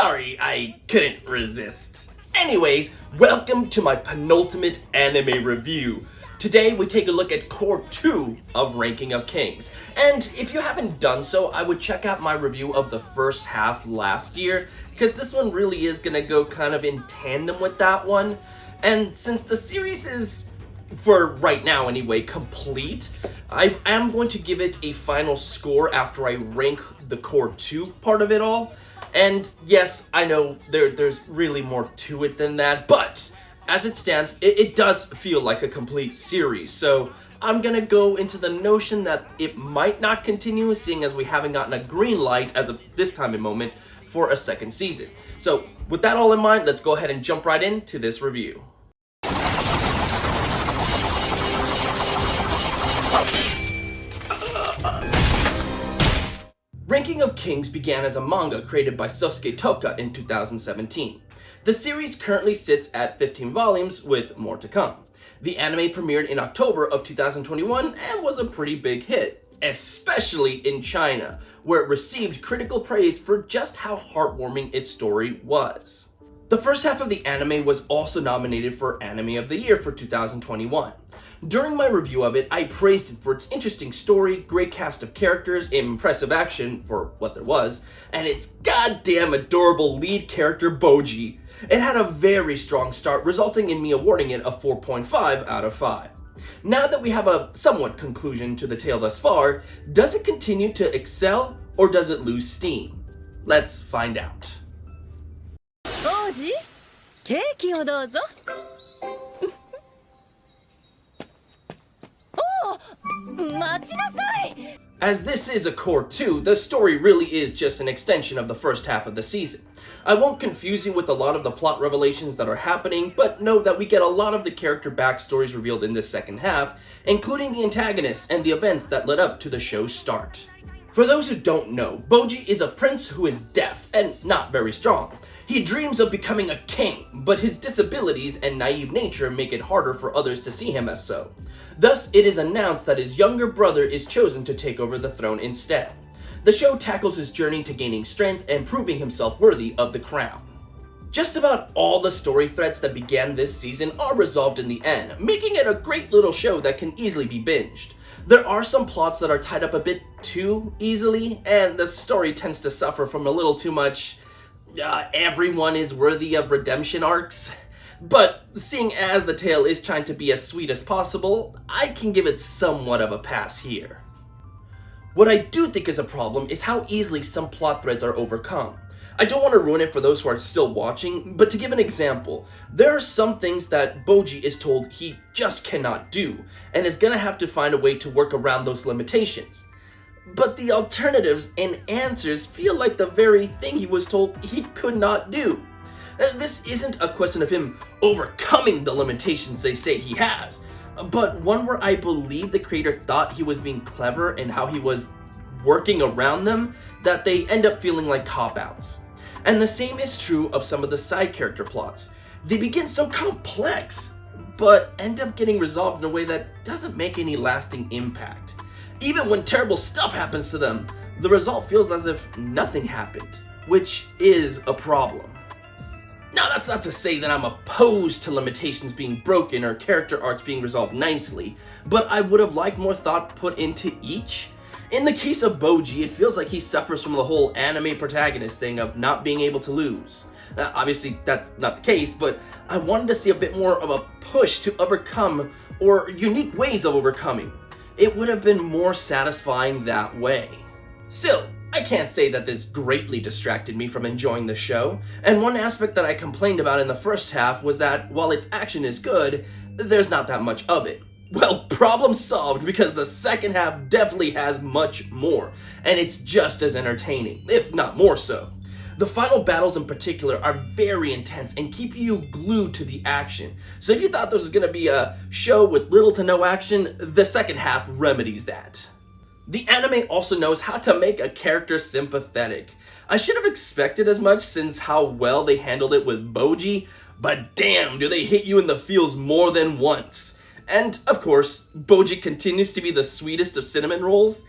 Sorry, I couldn't resist. Anyways, welcome to my penultimate anime review. Today we take a look at Core 2 of Ranking of Kings. And if you haven't done so, I would check out my review of the first half last year, because this one really is gonna go kind of in tandem with that one. And since the series is, for right now anyway, complete, I am going to give it a final score after I rank the Core 2 part of it all. And yes, I know there's really more to it than that, but as it stands, it does feel like a complete series. So I'm gonna go into the notion that it might not continue, seeing as we haven't gotten a green light as of this time and moment for a second season. So with that all in mind, let's go ahead and jump right into this review. Ranking of Kings began as a manga created by Sosuke Toka in 2017. The series currently sits at 15 volumes, with more to come. The anime premiered in October of 2021 and was a pretty big hit, especially in China, where it received critical praise for just how heartwarming its story was. The first half of the anime was also nominated for Anime of the Year for 2021. During my review of it, I praised it for its interesting story, great cast of characters, impressive action for what there was, and its goddamn adorable lead character Bojji. It had a very strong start, resulting in me awarding it a 4.5 out of 5. Now that we have a somewhat conclusion to the tale thus far, does it continue to excel or does it lose steam? Let's find out. Bojji, cakeをどうぞ。As this is a Core 2, the story really is just an extension of the first half of the season. I won't confuse you with a lot of the plot revelations that are happening, but know that we get a lot of the character backstories revealed in this second half, including the antagonists and the events that led up to the show's start. For those who don't know, Bojji is a prince who is deaf and not very strong. He dreams of becoming a king, but his disabilities and naive nature make it harder for others to see him as so. Thus, it is announced that his younger brother is chosen to take over the throne instead. The show tackles his journey to gaining strength and proving himself worthy of the crown. Just about all the story threads that began this season are resolved in the end, making it a great little show that can easily be binged. There are some plots that are tied up a bit too easily, and the story tends to suffer from a little too much everyone is worthy of redemption arcs. But seeing as the tale is trying to be as sweet as possible, I can give it somewhat of a pass here. What I do think is a problem is how easily some plot threads are overcome. I don't want to ruin it for those who are still watching, but to give an example, there are some things that Bojji is told he just cannot do, and is gonna have to find a way to work around those limitations. But the alternatives and answers feel like the very thing he was told he could not do. This isn't a question of him overcoming the limitations they say he has, but one where I believe the creator thought he was being clever and how he was working around them, that they end up feeling like cop-outs. And the same is true of some of the side character plots. They begin so complex, but end up getting resolved in a way that doesn't make any lasting impact. Even when terrible stuff happens to them, the result feels as if nothing happened, which is a problem. Now, that's not to say that I'm opposed to limitations being broken or character arcs being resolved nicely, but I would have liked more thought put into each. In the case of Bojji, it feels like he suffers from the whole anime protagonist thing of not being able to lose. Obviously, that's not the case, but I wanted to see a bit more of a push to overcome, or unique ways of overcoming. It would have been more satisfying that way. Still, I can't say that this greatly distracted me from enjoying the show, and one aspect that I complained about in the first half was that while its action is good, there's not that much of it. Well, problem solved, because the second half definitely has much more, and it's just as entertaining, if not more so. The final battles in particular are very intense and keep you glued to the action. So if you thought this was going to be a show with little to no action, the second half remedies that. The anime also knows how to make a character sympathetic. I should have expected as much since how well they handled it with Bojji, but damn, do they hit you in the feels more than once. And of course, Bojji continues to be the sweetest of cinnamon rolls.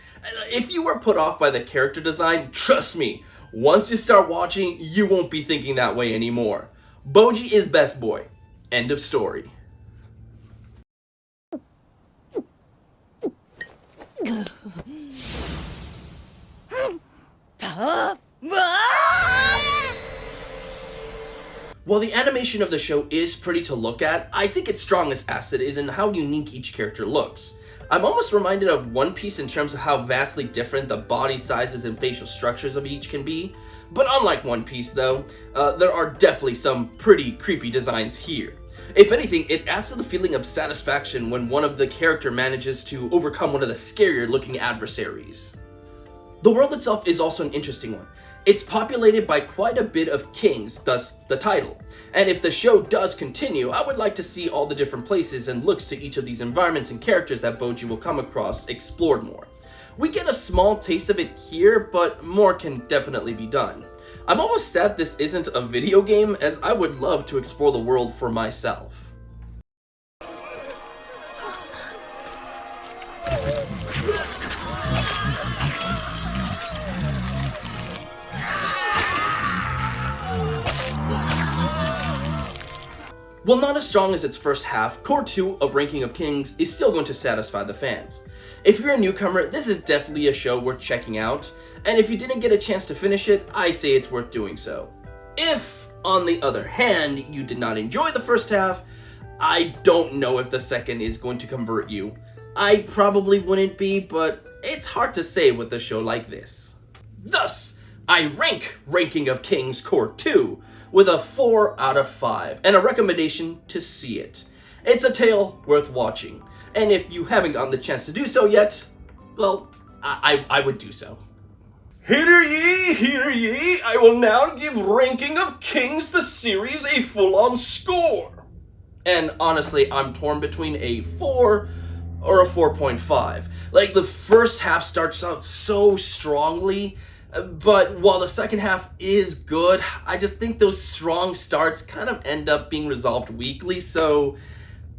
If you were put off by the character design, trust me, Once you start watching, you won't be thinking that way anymore. Bojji is best boy. End of story. While the animation of the show is pretty to look at, I think its strongest asset is in how unique each character looks. I'm almost reminded of One Piece in terms of how vastly different the body sizes and facial structures of each can be. But unlike One Piece though, there are definitely some pretty creepy designs here. If anything, it adds to the feeling of satisfaction when one of the character manages to overcome one of the scarier looking adversaries. The world itself is also an interesting one. It's populated by quite a bit of kings, thus the title. And if the show does continue, I would like to see all the different places and looks to each of these environments and characters that Bojji will come across explored more. We get a small taste of it here, but more can definitely be done. I'm almost sad this isn't a video game, as I would love to explore the world for myself. While not as strong as its first half, Cour 2 of Ranking of Kings is still going to satisfy the fans. If you're a newcomer, this is definitely a show worth checking out, and if you didn't get a chance to finish it, I say it's worth doing so. If, on the other hand, you did not enjoy the first half, I don't know if the second is going to convert you. I probably wouldn't be, but it's hard to say with a show like this. Thus, I rank Ranking of Kings Cour 2 with a 4 out of 5, and a recommendation to see it. It's a tale worth watching, and if you haven't gotten the chance to do so yet, well, I would do so. Hear ye, I will now give Ranking of Kings the series a full-on score. And honestly, I'm torn between a 4 or a 4.5. Like, the first half starts out so strongly, but while the second half is good, I just think those strong starts kind of end up being resolved weakly, so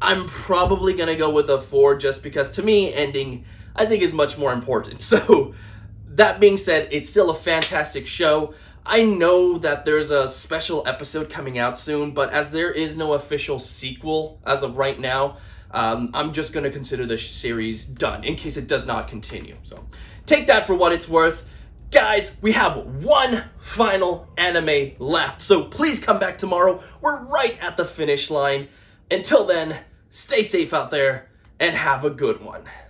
I'm probably gonna go with a 4 just because to me, ending, I think, is much more important. So, that being said, it's still a fantastic show. I know that there's a special episode coming out soon, but as there is no official sequel as of right now, I'm just gonna consider the series done in case it does not continue. So, take that for what it's worth. Guys, we have one final anime left, so please come back tomorrow. We're right at the finish line. Until then, stay safe out there and have a good one.